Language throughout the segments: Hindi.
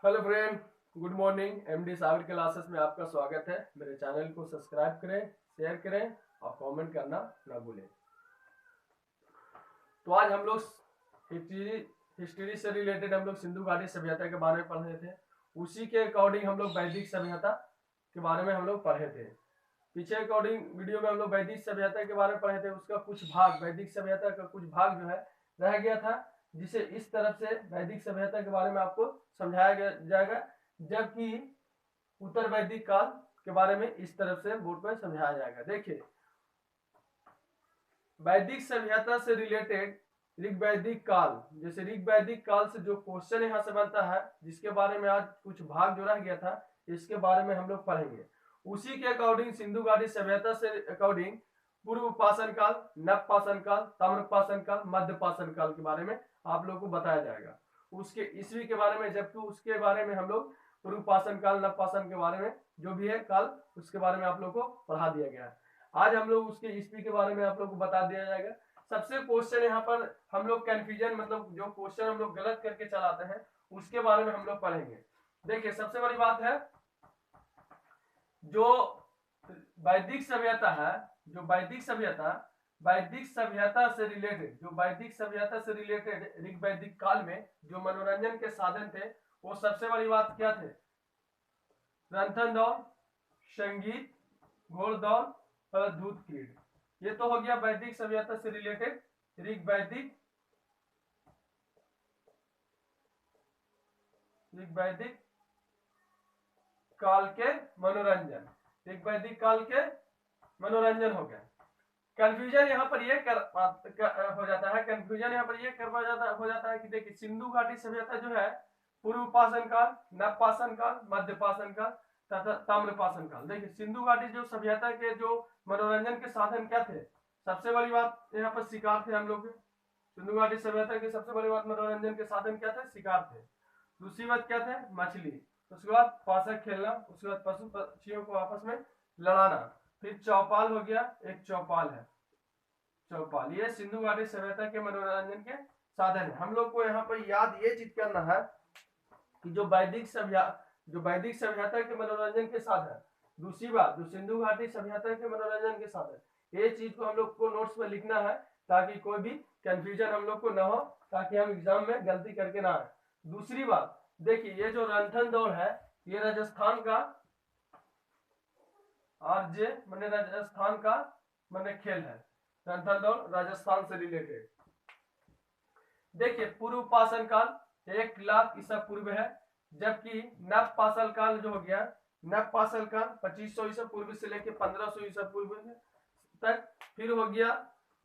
Hello friend, good morning. MD Sagar classes में आपका स्वागत है। मेरे चैनल को सब्सक्राइब करें, शेयर करें और कमेंट करना ना भूलें। तो आज हम लोग हिस्ट्री से रिलेटेड हम लोग सिंधु घाटी सभ्यता के बारे में पढ़ रहे थे। उसी के अकॉर्डिंग हम लोग वैदिक सभ्यता के बारे में हम लोग पढ़े थे। पीछे अकॉर्डिंग वीडियो में हम लोग वैदिक सभ्यता के बारे में पढ़े थे। उसका कुछ भाग, वैदिक सभ्यता का कुछ भाग जो है रह गया था, जिसे इस तरफ से वैदिक सभ्यता के बारे में आपको समझाया जाएगा, जबकि उत्तर वैदिक काल के बारे में इस तरफ से बोर्ड पर समझाया जाएगा। देखिए, वैदिक सभ्यता से रिलेटेड ऋग वैदिक काल, जैसे ऋग वैदिक काल से जो क्वेश्चन यहाँ से बनता है, जिसके बारे में आज कुछ भाग जो रह गया था, इसके बारे में हम लोग पढ़ेंगे। उसी के अकॉर्डिंग सिंधु घाटी सभ्यता से अकॉर्डिंग पूर्व पाषाण काल, नव पाषाण काल, ताम्र पाषाण काल, मध्य पाषाण काल के बारे में आप लोग को बताया जाएगा। उसके ईस्वी के बारे में, जबकि उसके बारे में हम लोग पूर्व पाषाण काल, नव पाषाण के बारे में जो भी है काल, उसके बारे में आप लोग को पढ़ा दिया गया है। आज हम लोग उसके ईस्वी के बारे में आप लोग को बता दिया जाएगा। सबसे क्वेश्चन यहाँ पर हम लोग कंफ्यूजन, मतलब जो क्वेश्चन हम लोग गलत करके चलाते हैं, उसके बारे में हम लोग पढ़ेंगे। देखिए, सबसे बड़ी बात है, जो वैदिक सभ्यता है, जो वैदिक सभ्यता से रिलेटेड, जो वैदिक सभ्यता से रिलेटेड ऋग वैदिक काल में जो मनोरंजन के साधन थे, वो सबसे बड़ी बात क्या थे? रंथन दौड़, संगीत, घोड़दौड़ और दूध क्रीड़। ये तो हो गया वैदिक सभ्यता से रिलेटेड ऋग वैदिक काल के मनोरंजन। ऋग वैदिक काल के मनोरंजन हो गया। कंफ्यूजन यहाँ पर ये हो जाता है, कंफ्यूजन यहाँ पर ये हो जाता है कि देखिए, सिंधु घाटी सभ्यता जो है पूर्व पाषाण काल, नव पाषाण काल, मध्य पाषाण काल तथा ताम्र पाषाण काल। देखिए, सिंधु घाटी जो सभ्यता के जो मनोरंजन के साधन क्या थे? सबसे बड़ी बात यहाँ पर शिकार थे। हम लोग सिंधु घाटी सभ्यता के सबसे बड़ी बात मनोरंजन के साधन क्या थे? शिकार थे। दूसरी बात क्या थे? मछली। उसके बाद पासा खेलना, उसके बाद पशु पक्षियों को आपस में लड़ाना। फिर चौपाल हो गया, एक चौपाल है, चौपाल। ये सिंधु घाटी सभ्यता के मनोरंजन के साधन है। हम लोग को यहाँ पर याद ये चीज करना है कि जो वैदिक सभ्यता के मनोरंजन के साधन, दूसरी बात जो सिंधु घाटी सभ्यता के मनोरंजन के साधन, ये चीज को हम लोग को नोट्स में लिखना है, ताकि कोई भी कंफ्यूजन हम लोग को ना हो, ताकि हम एग्जाम में गलती करके ना आए। दूसरी बात, देखिए, ये जो रंथन दौड़ है, ये राजस्थान का राजस्थान का खेल है। रंथन दौड़ राजस्थान से रिलेटेड। देखिए, पूर्व पाषाण काल 1 लाख ईसा पूर्व है, जबकि नव पाषाण काल जो हो गया, नव पाषाण काल 2500 ईसा पूर्व से लेकर 1500 ईसा पूर्व तक। फिर हो गया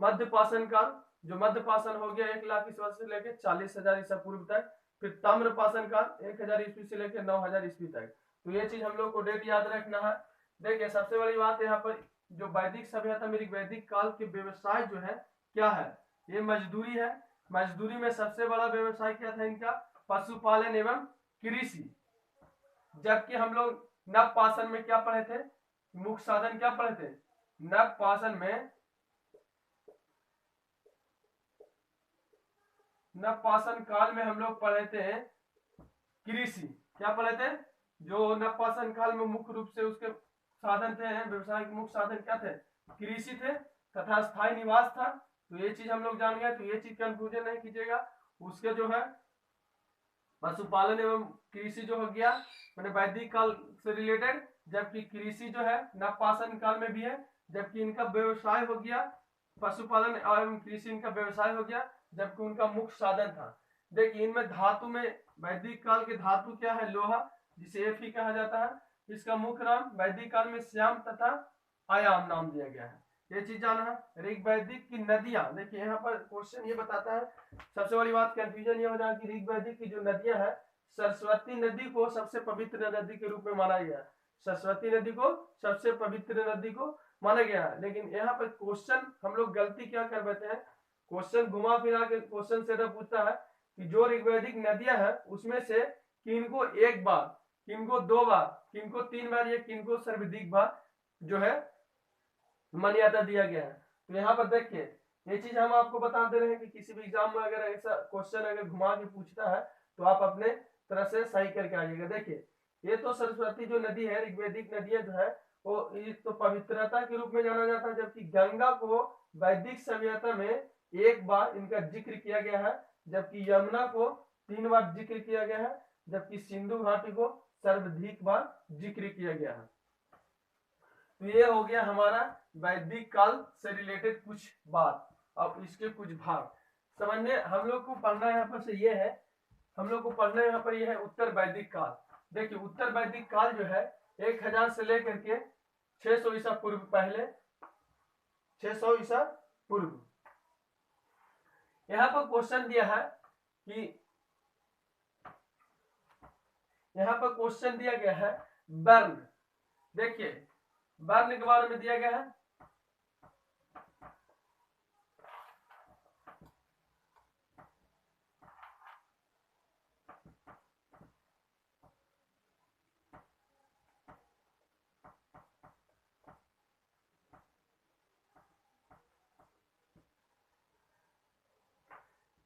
मध्य पाषाण काल, जो मध्य पाषाण हो गया 1 लाख ईसा से लेकर 40,000 ईसा पूर्व तक। फिर ताम्र पाषाण काल 1000 ईस्वी से लेकर 9000 ईस्वी तक। तो ये चीज हम लोग को डेट याद रखना है। देखिए, सबसे बड़ी बात यहाँ पर, जो वैदिक सभ्यता में वैदिक काल के व्यवसाय जो है क्या है? ये मजदूरी है। मजदूरी में सबसे बड़ा व्यवसाय क्या था इनका? पशुपालन एवं कृषि। जबकि हम लोग नव पाषाण में क्या पढ़े थे? मुख्य साधन क्या पढ़े थे? नव पाषाण काल में हम लोग पढ़े थे कृषि। क्या पढ़े थे? जो नव पाषाण काल में मुख्य रूप से उसके साधन थे, व्यवसाय के मुख्य साधन क्या थे? कृषि थे तथा स्थायी निवास था। तो ये चीज हम लोग जान गए, तो ये चीज कंफ्यूजन नहीं कीजिएगा। उसके जो है पशुपालन एवं कृषि जो हो गया मैंने वैदिक काल से रिलेटेड, जबकि कृषि जो है नव पाषाण काल में भी है, जबकि इनका व्यवसाय हो गया पशुपालन एवं कृषि, इनका व्यवसाय हो गया, जबकि उनका मुख्य साधन था। देखिए, इनमें धातु में वैदिक काल के धातु क्या है? लोहा, जिसे Fe कहा जाता है। इसका मुख्य नाम वैदिक काल में श्याम तथा आयाम नाम दिया गया है। ये चीज जाना है। ऋग वैदिक की नदियां, देखिए यहाँ पर क्वेश्चन ये बताता है, सबसे बड़ी बात कंफ्यूजन ये हो जाए कि ऋग वैदिक की जो नदियां है, सरस्वती नदी को सबसे पवित्र नदी के रूप में माना गया। सरस्वती नदी को सबसे पवित्र नदी को माना गया है। लेकिन यहाँ पर क्वेश्चन हम लोग गलती क्या कर बैठे हैं? क्वेश्चन घुमा फिरा के क्वेश्चन से पूछता है कि जो ऋग्वैदिक नदियां है उसमें से किनको एक बार, किनको 2 बार, किनको 3 बार, या किनको सर्वाधिक बार जो है मान्यता दिया गया है। तो यहाँ पर देखिए, ये चीज हम आपको बता दे रहे हैं कि किसी भी एग्जाम में अगर ऐसा क्वेश्चन अगर घुमा के पूछता है, तो आप अपने तरह से सही करके आ जाएगा। देखिए ये तो सरस्वती जो नदी है, ऋग्वैदिक नदियां जो है वो एक तो पवित्रता के रूप में जाना जाता है, जबकि गंगा को वैदिक सभ्यता में एक बार इनका जिक्र किया गया है, जबकि यमुना को 3 बार जिक्र किया गया है, जबकि सिंधु घाटी को सर्वाधिक बार जिक्र किया गया है। तो ये हो गया हमारा वैदिक काल से रिलेटेड कुछ बात। अब इसके कुछ भाग समझने हम लोग को पढ़ना यहाँ पर से ये है, हम लोग को पढ़ना यहाँ पर ये है उत्तर वैदिक काल। देखिए उत्तर वैदिक काल जो है 1000 से लेकर के 600 ईसा पूर्व, पहले 600 ईसा पूर्व। यहाँ पर क्वेश्चन दिया है कि यहाँ पर क्वेश्चन दिया गया है वर्ण। देखिए वर्ण के बारे में दिया गया है।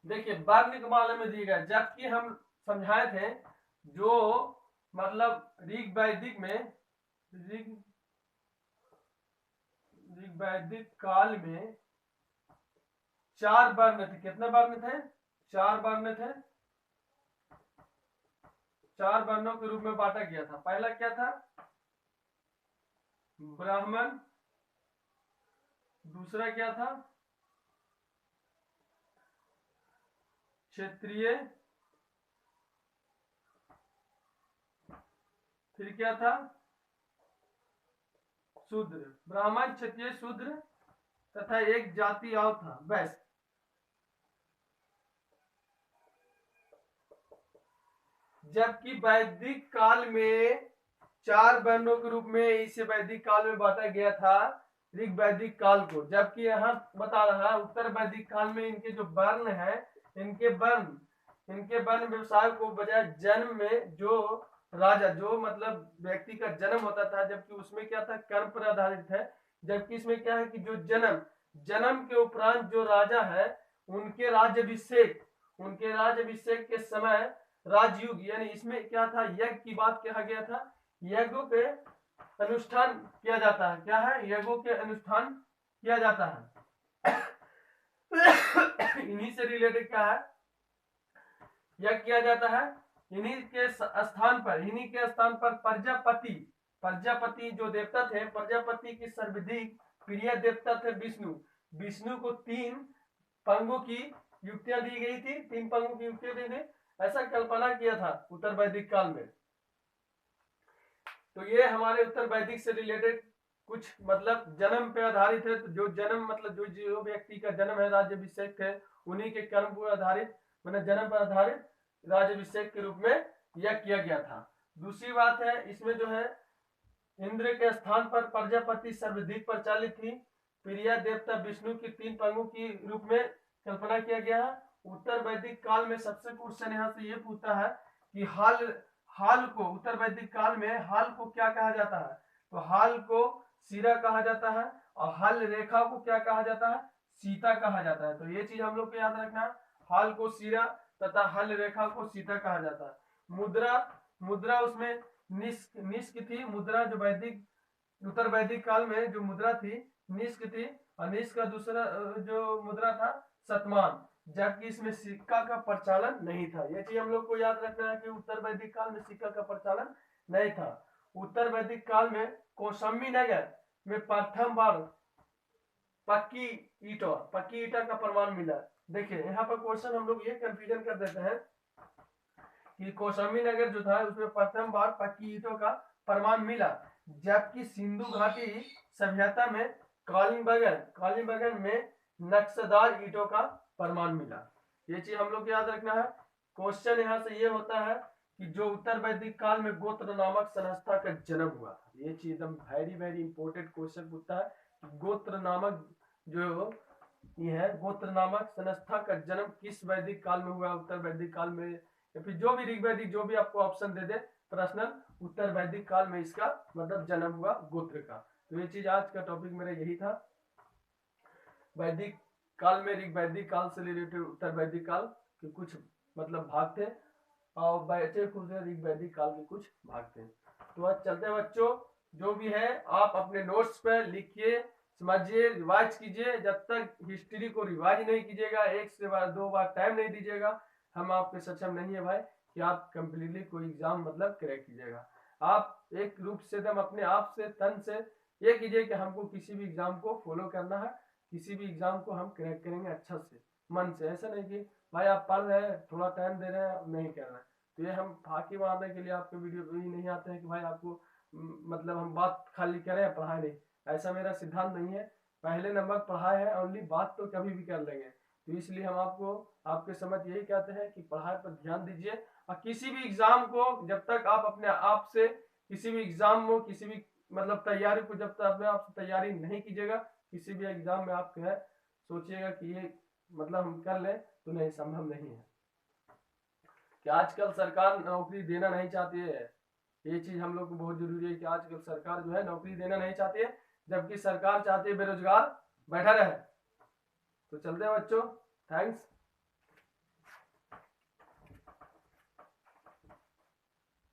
देखिए वर्ण के बारे में दिया गया, जबकि हम समझाए थे जो मतलब ऋग्वैदिक में ऋग्वैदिक काल में 4 वर्ण थे। कितने वर्ण थे? 4 वर्ण थे। 4 वर्णों के रूप में बांटा गया था। पहला क्या था? ब्राह्मण। दूसरा क्या था? क्षत्रिय। फिर क्या था? शूद्र। ब्राह्मण, क्षत्रिय, शूद्र तथा एक जाति और था वैश्य। जबकि वैदिक काल में 4 वर्णों के रूप में इसे वैदिक काल में बांटा गया था ऋग्वैदिक काल को, जबकि यहाँ बता रहा है उत्तर वैदिक काल में इनके जो वर्ण है, इनके वर्ण व्यवसाय को बजाय जन्म में जो राजा, जो मतलब व्यक्ति का जन्म होता था, जबकि उसमें क्या था? कर्म पर आधारित है। जबकि इसमें क्या है कि जो जन्म के उपरांत जो राजा है उनके राज्यभिषेक के समय राजयुग, यानी इसमें क्या था? यज्ञ की बात कहा गया था। यज्ञों के अनुष्ठान किया जाता है। क्या है? यज्ञों के अनुष्ठान किया जाता है। इन्हीं से रिलेटेड क्या है? यज्ञ किया जाता है। इन्हीं के स्थान पर प्रजापति जो देवता थे, प्रजापति की सर्वाधिक प्रिय देवता थे विष्णु। विष्णु को 3 पंगों की युक्तियां दी गई थी, 3 पंगों की युक्तियां दी थी, ऐसा कल्पना किया था उत्तर वैदिक काल में। तो ये हमारे उत्तर वैदिक से रिलेटेड कुछ मतलब जन्म पे आधारित है। तो जो जन्म मतलब जो व्यक्ति का जन्म है राज्यभिषेक है, उन्हीं के कर्म पर आधारित मतलब जन्म पर आधारित राज्यभिषेक के रूप में यह किया गया था। दूसरी बात है इसमें जो है इंद्र के स्थान पर प्रजापति सर्वाधिक प्रचलित थी। प्रिय देवता विष्णु की 3 पंगों की रूप में कल्पना किया गया है। उत्तर वैदिक काल में सबसे क्वेश्चन यहाँ से ये पूछता है कि हाल को उत्तर वैदिक काल में हाल को क्या कहा जाता है? तो हाल को सिरा कहा जाता है और हाल रेखा को क्या कहा जाता है? सीता कहा जाता है। तो ये चीज हम लोग को याद रखना है, हाल को सिरा तथा हल रेखा को सीता कहा जाता है। मुद्रा उसमें निष्क थी। मुद्रा जो उत्तर वैदिक काल में जो मुद्रा थी निष्क थी, और निष्क का दूसरा जो मुद्रा था शतमान, जबकि इसमें सिक्का का प्रचलन नहीं था। ये चीज हम लोग को याद रखना है कि उत्तर वैदिक काल में सिक्का का प्रचलन नहीं था। उत्तर वैदिक काल में कौशाम्बी नगर में प्रथम बार पक्की ईटा का प्रमाण मिला। देखिए यहाँ पर क्वेश्चन हम लोग ये कंफ्यूजन कर देते हैं कि कौशाम्बी नगर जो था उसमें प्रथम बार पक्की ईटों का प्रमाण मिला, जबकि सिंधु घाटी सभ्यता में कालीबंगन में नक्शेदार ईटों का प्रमाण मिला। ये चीज हम लोग याद रखना है। क्वेश्चन यहाँ से ये होता है कि जो उत्तर वैदिक काल में गोत्र नामक संस्था का जन्म हुआ था, ये चीज एकदम वेरी इंपोर्टेंट क्वेश्चन पूछता है। गोत्र नामक जो ये है, गोत्र नामक संस्था का जन्म किस वैदिक काल में हुआ? उत्तर वैदिक काल में, या फिर जो भी ऋग्वैदिक जो भी आपको ऑप्शन दे दे प्रश्न, उत्तर वैदिक काल में इसका मतलब जन्म हुआ गोत्र का। तो ये चीज आज का टॉपिक मेरा यही था। वैदिक काल में ऋग्वैदिक काल से रिलेटेड उत्तर वैदिक काल के कुछ मतलब भाग थे। और बैठे खुद वैदिक काल के कुछ भागते हैं। तो आज चलते हैं बच्चों, जो भी है आप अपने नोट्स पे लिखिए, समझिए, रिवाइज कीजिए। जब तक हिस्ट्री को रिवाइज नहीं कीजिएगा, एक से बार 2 बार टाइम नहीं दीजिएगा, हम आपके सक्षम नहीं है भाई कि आप कंप्लीटली कोई एग्जाम मतलब क्रैक कीजिएगा। आप एक रूप से एकदम अपने आप से तन से ये कीजिए कि हमको किसी भी एग्जाम को फॉलो करना है, किसी भी एग्जाम को हम क्रैक करेंगे अच्छा से, मन से। ऐसा नहीं कि भाई आप पढ़ रहे हैं, थोड़ा टाइम दे रहे हैं, नहीं कर रहे हैं। तो ये हम फाकी मारने के लिए आपके वीडियो भी नहीं आते हैं कि भाई आपको मतलब हम बात खाली करें, पढ़ाई नहीं। ऐसा मेरा सिद्धांत नहीं है। पहले नंबर पढ़ाई है ओनली, बात तो कभी भी कर लेंगे। तो इसलिए हम आपको आपके समझ यही कहते हैं कि पढ़ाई पर ध्यान दीजिए। और किसी भी एग्जाम को जब तक आप अपने आप से किसी भी एग्जाम में किसी भी मतलब तैयारी को जब तक अपने आप से तैयारी नहीं कीजिएगा, किसी भी एग्जाम में आप जो है सोचिएगा कि ये मतलब हम कर लें, तो नहीं, संभव नहीं है। कि आजकल सरकार नौकरी देना नहीं चाहती है, ये चीज हम लोग को बहुत जरूरी है कि आजकल सरकार जो है नौकरी देना नहीं चाहती है, जबकि सरकार चाहती है बेरोजगार बैठा रहे। तो चलते हैं बच्चों, थैंक्स।